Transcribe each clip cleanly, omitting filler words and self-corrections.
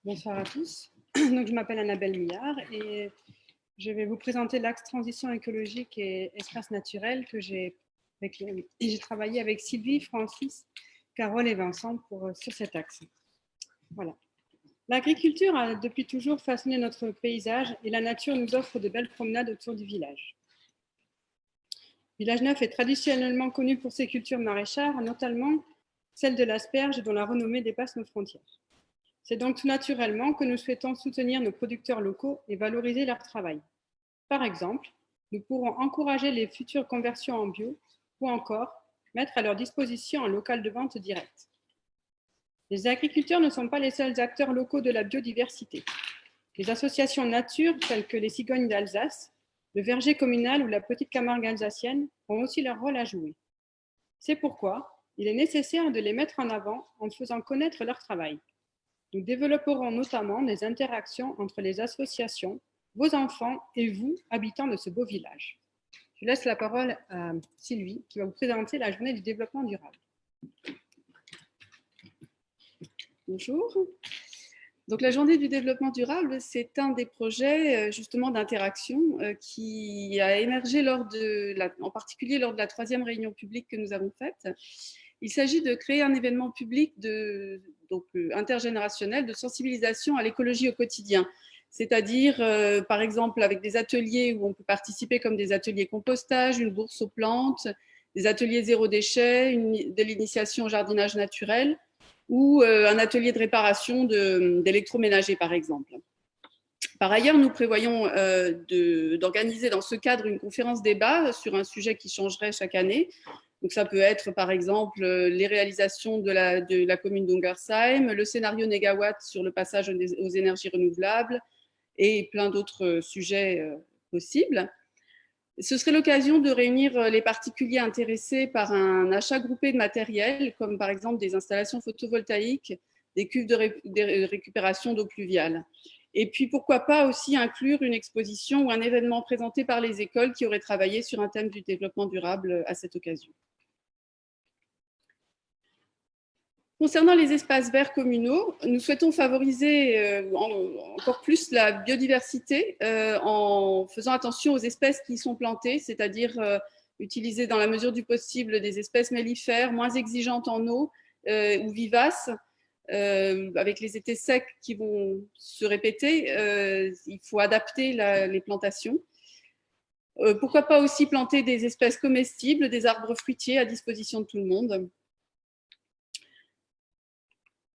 Bonsoir à tous. Donc, je m'appelle Annabelle Millard et je vais vous présenter l'axe transition écologique et espace naturel que j'ai travaillé avec Sylvie, Francis, Carole et Vincent sur cet axe. Voilà. L'agriculture a depuis toujours façonné notre paysage et la nature nous offre de belles promenades autour du village. Village Neuf est traditionnellement connu pour ses cultures maraîchères, notamment celle de l'asperge dont la renommée dépasse nos frontières. C'est donc tout naturellement que nous souhaitons soutenir nos producteurs locaux et valoriser leur travail. Par exemple, nous pourrons encourager les futures conversions en bio ou encore mettre à leur disposition un local de vente direct. Les agriculteurs ne sont pas les seuls acteurs locaux de la biodiversité. Les associations nature, telles que les Cigognes d'Alsace, le Verger communal ou la Petite Camargue alsacienne, ont aussi leur rôle à jouer. C'est pourquoi il est nécessaire de les mettre en avant en faisant connaître leur travail. Nous développerons notamment des interactions entre les associations, vos enfants et vous, habitants de ce beau village. Je laisse la parole à Sylvie qui va vous présenter la journée du développement durable. Bonjour. Donc, la journée du développement durable, c'est un des projets justement d'interaction qui a émergé en particulier lors de la 3e réunion publique que nous avons faite. Il s'agit de créer un événement public intergénérationnel de sensibilisation à l'écologie au quotidien. C'est-à-dire, par exemple, avec des ateliers où on peut participer comme des ateliers compostage, une bourse aux plantes, des ateliers zéro déchet, de l'initiation au jardinage naturel, ou un atelier de réparation d'électroménager, par exemple. Par ailleurs, nous prévoyons d'organiser dans ce cadre une conférence débat sur un sujet qui changerait chaque année. Donc, ça peut être, par exemple, les réalisations de la commune d'Ungersheim, le scénario Négawatt sur le passage aux énergies renouvelables et plein d'autres sujets possibles. Ce serait l'occasion de réunir les particuliers intéressés par un achat groupé de matériel, comme par exemple des installations photovoltaïques, des cuves de récupération d'eau pluviale. Et puis, pourquoi pas aussi inclure une exposition ou un événement présenté par les écoles qui auraient travaillé sur un thème du développement durable à cette occasion. Concernant les espaces verts communaux, nous souhaitons favoriser encore plus la biodiversité en faisant attention aux espèces qui y sont plantées, c'est-à-dire utiliser dans la mesure du possible des espèces mellifères moins exigeantes en eau ou vivaces, avec les étés secs qui vont se répéter, il faut adapter les plantations. Pourquoi pas aussi planter des espèces comestibles, des arbres fruitiers à disposition de tout le monde.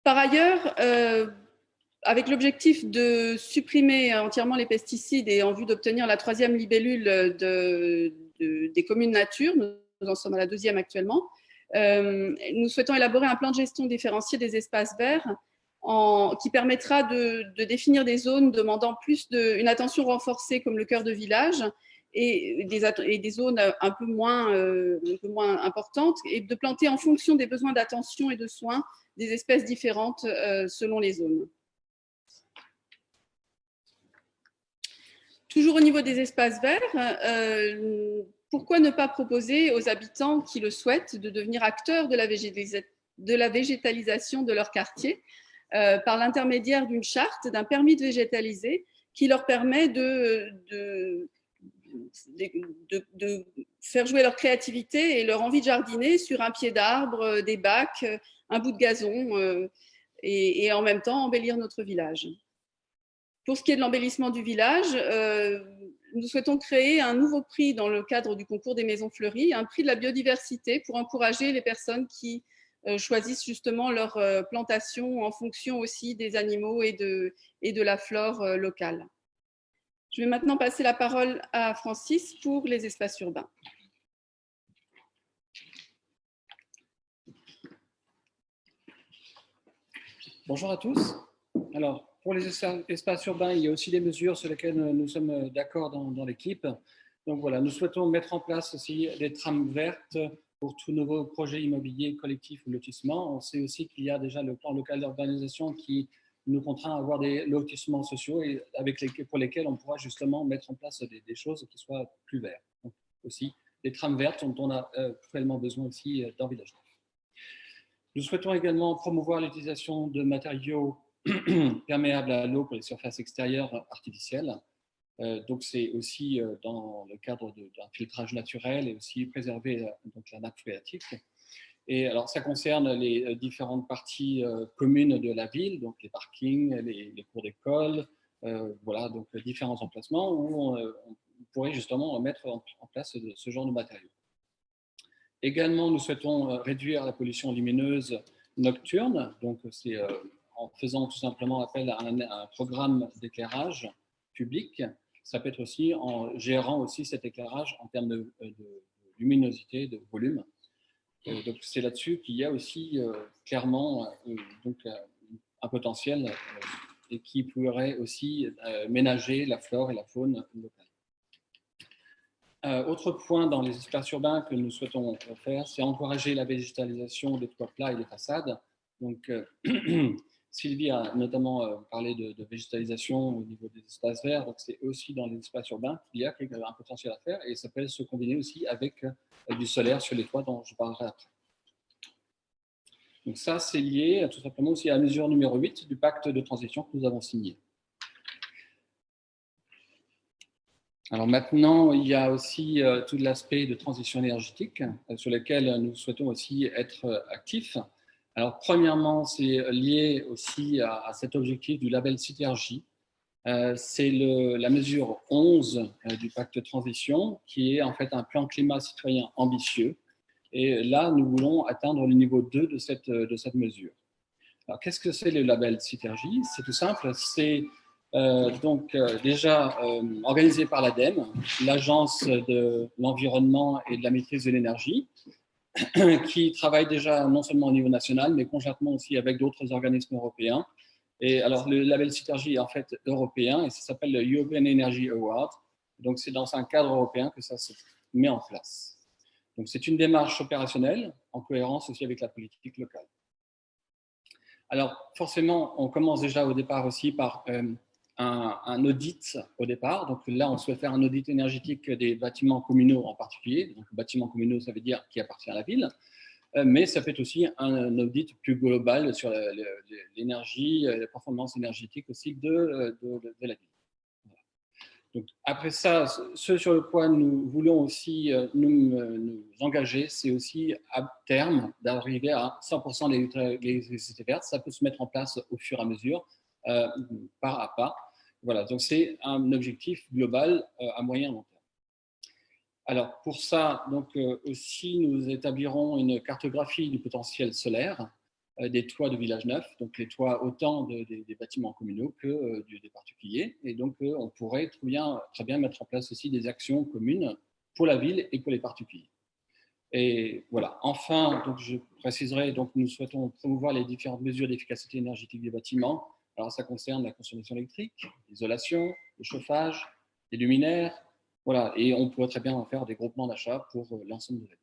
Par ailleurs, avec l'objectif de supprimer entièrement les pesticides et en vue d'obtenir la 3e libellule des communes nature, nous en sommes à la 2e actuellement, nous souhaitons élaborer un plan de gestion différencié des espaces verts qui permettra de définir des zones demandant une attention renforcée comme le cœur de village et des zones un peu moins importantes et de planter en fonction des besoins d'attention et de soins des espèces différentes selon les zones. Toujours au niveau des espaces verts, pourquoi ne pas proposer aux habitants qui le souhaitent de devenir acteurs de la végétalisation de leur quartier par l'intermédiaire d'une charte, d'un permis de végétaliser qui leur permet de faire jouer leur créativité et leur envie de jardiner sur un pied d'arbre, des bacs, un bout de gazon et en même temps embellir notre village. Pour ce qui est de l'embellissement du village, nous souhaitons créer un nouveau prix dans le cadre du concours des maisons fleuries, un prix de la biodiversité pour encourager les personnes qui choisissent justement leur plantation en fonction aussi des animaux et de la flore locale. Je vais maintenant passer la parole à Francis pour les espaces urbains. Bonjour à tous. Alors, pour les espaces urbains, il y a aussi des mesures sur lesquelles nous sommes d'accord dans l'équipe. Donc voilà, nous souhaitons mettre en place aussi des trames vertes pour tout nouveau projet immobilier collectif ou lotissement. On sait aussi qu'il y a déjà le plan local d'urbanisation qui nous contraint à avoir des lotissements sociaux et pour lesquels on pourra justement mettre en place des choses qui soient plus vertes. Donc aussi des trames vertes dont on a cruellement besoin aussi dans Village Neuf. Nous souhaitons également promouvoir l'utilisation de matériaux perméables à l'eau pour les surfaces extérieures artificielles. Donc, c'est aussi dans le cadre d'un filtrage naturel et aussi préserver donc, la nappe phréatique. Et alors, ça concerne les différentes parties communes de la ville, donc les parkings, les cours d'école, voilà, donc différents emplacements où on pourrait justement mettre en place ce genre de matériaux. Également, nous souhaitons réduire la pollution lumineuse nocturne, donc c'est en faisant tout simplement appel à un programme d'éclairage public. Ça peut être aussi en gérant aussi cet éclairage en termes de luminosité, de volume. Donc c'est là-dessus qu'il y a aussi clairement donc, un potentiel et qui pourrait aussi ménager la flore et la faune locale. Autre point dans les espaces urbains que nous souhaitons faire, c'est encourager la végétalisation des toits plats et des façades. Donc, Sylvie a notamment parlé de végétalisation au niveau des espaces verts, donc c'est aussi dans les espaces urbains qu'il y a un potentiel à faire et ça peut se combiner aussi avec du solaire sur les toits dont je parlerai après. Donc ça, c'est lié tout simplement aussi à la mesure numéro 8 du pacte de transition que nous avons signé. Alors maintenant, il y a aussi tout l'aspect de transition énergétique sur lequel nous souhaitons aussi être actifs. Alors premièrement, c'est lié aussi à cet objectif du label Synergie. C'est la mesure 11 du pacte de transition qui est en fait un plan climat citoyen ambitieux. Et là, nous voulons atteindre le niveau 2 de cette mesure. Alors qu'est-ce que c'est le label Synergie? C'est tout simple, c'est déjà organisé par l'ADEME, l'Agence de l'environnement et de la maîtrise de l'énergie, qui travaille déjà non seulement au niveau national, mais conjointement aussi avec d'autres organismes européens. Et alors, le label Synergie est en fait européen et ça s'appelle le European Energy Award. Donc, c'est dans un cadre européen que ça se met en place. Donc, c'est une démarche opérationnelle en cohérence aussi avec la politique locale. Alors, forcément, on commence déjà au départ aussi par un audit au départ. Donc là, on souhaite faire un audit énergétique des bâtiments communaux en particulier. Donc, bâtiments communaux, ça veut dire qui appartient à la ville. Mais ça peut être aussi un audit plus global sur l'énergie, la performance énergétique aussi de la ville. Donc, après ça, ce sur le quoi nous voulons aussi nous engager, c'est aussi à terme d'arriver à 100% l'électricité verte. Ça peut se mettre en place au fur et à mesure, pas à pas. Voilà, donc c'est un objectif global à moyen et long terme. Alors pour ça, donc, aussi, nous établirons une cartographie du potentiel solaire des toits de villages neufs, donc les toits autant des bâtiments communaux que des particuliers. Et donc, on pourrait très bien mettre en place aussi des actions communes pour la ville et pour les particuliers. Et voilà. Enfin, donc, je préciserai, donc, nous souhaitons promouvoir les différentes mesures d'efficacité énergétique des bâtiments. Alors, ça concerne la consommation électrique, l'isolation, le chauffage, les luminaires. Voilà. Et on pourrait très bien en faire des groupements d'achat pour l'ensemble de la ville.